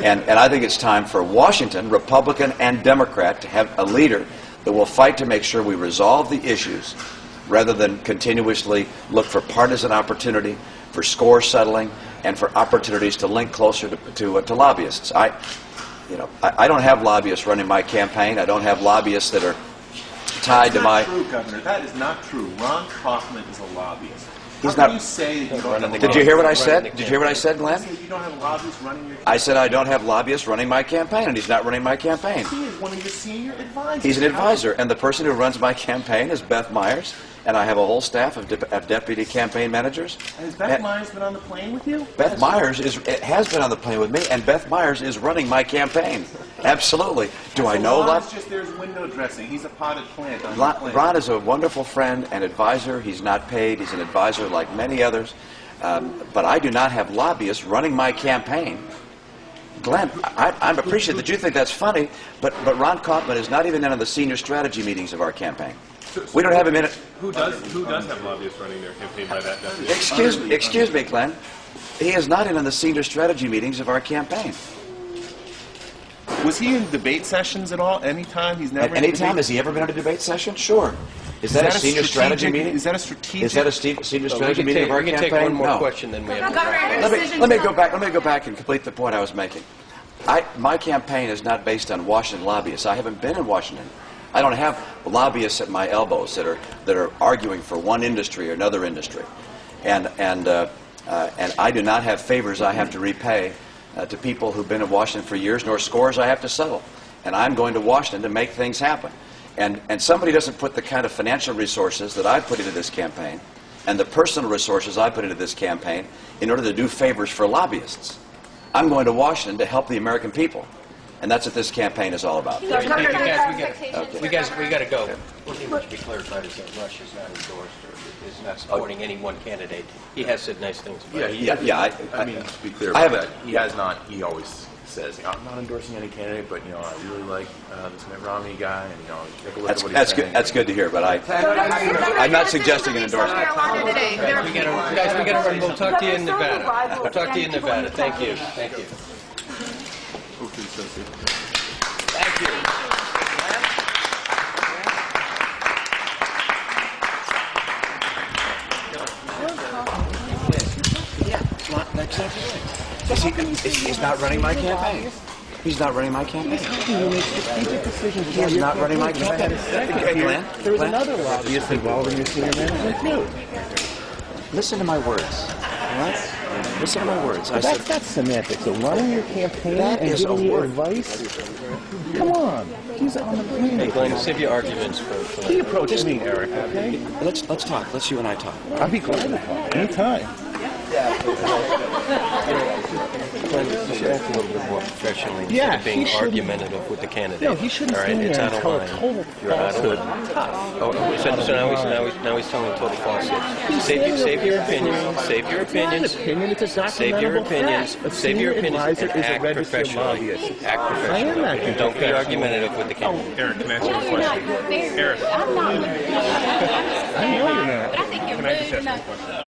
And I think it's time for Washington, Republican and Democrat, to have a leader that will fight to make sure we resolve the issues rather than continuously look for partisan opportunity, for score settling, and for opportunities to link closer to lobbyists. I don't have lobbyists running my campaign. I don't have lobbyists that are tied to my... That's not true, Governor. That is not true. Ron Kaufman is a lobbyist. He's How can not. you say that you don't have Did you hear what I said? Did you hear what I said, Glenn? You don't have lobbyists running your campaign? I said I don't have lobbyists running my campaign, and he's not running my campaign. He is one of your senior advisors. He's an advisor, and the person who runs my campaign is Beth Myers, and I have a whole staff of deputy campaign managers. Has Beth Myers been on the plane with you? Beth Myers has been on the plane with me, and Beth Myers is running my campaign. Absolutely. Do I know Ron is just there's window dressing. He's a potted plant on the plane. Ron is a wonderful friend and advisor. He's not paid. He's an advisor like many others. But I do not have lobbyists running my campaign. Glenn, I appreciate that you think that's funny, but Ron Kaufman is not even in on the senior strategy meetings of our campaign. We don't have him in it. Who does have lobbyists running their campaign by that definition? Excuse me, Glenn. He is not in on the senior strategy meetings of our campaign. Was he in debate sessions at all? Anytime? He's never. At any time? Has he ever been at a debate session? Sure. Is that a senior strategy meeting? Is that a strategic? Is that a senior strategy meeting of our campaign? We can take one more No. question, then we have. Let me go back and complete the point I was making. My campaign is not based on Washington lobbyists. I haven't been in Washington. I don't have lobbyists at my elbows that are arguing for one industry or another industry, and I do not have favors I have to repay to people who've been in Washington for years, nor scores I have to settle. And I'm going to Washington to make things happen. And somebody doesn't put the kind of financial resources that I put into this campaign and the personal resources I put into this campaign in order to do favors for lobbyists. I'm going to Washington to help the American people. And that's what this campaign is all about. We got to go. What he must be clarified is that Rush is not endorsed or is not supporting any one candidate. He has said nice things about it. Yeah. I mean, to be clear about that, he has not. He always says, I'm not endorsing any candidate, but I really like this Mitt Romney guy, and take a look at what he's saying. That's good to hear, but I'm not suggesting an endorsement. Guys, we got to run. We'll talk to you in Nevada. We'll talk to you in Nevada. Thank you. Thank you. Thank you. He's not running my campaign. He's not running my campaign. He is not running my campaign. There was another lobbyist involved in your senior management too. Listen to my words. All right? Listen to my words. That's semantics. So running your campaign That and is giving a you word. advice? Come on. He's on the plane. Hey, Glenn, save your arguments for He approaches me, Eric, okay? Let's talk. Let's you and I talk. I'll be glad to talk. Anytime. Glenn, you should act a little bit more professionally Yeah, instead of being he shouldn't- argumentative with the candidate. No, he shouldn't All right, stand it's there out and of tell a line. total You're out of falsehood. line. So now he's telling total falsehoods. Save your opinions. Save your opinions. Save your opinions. Save your opinions and act professionally. Act I am acting professionally. Don't be argumentative with the candidate. Eric, can I ask you a question? Eric, I know you're not. can I just ask you a question?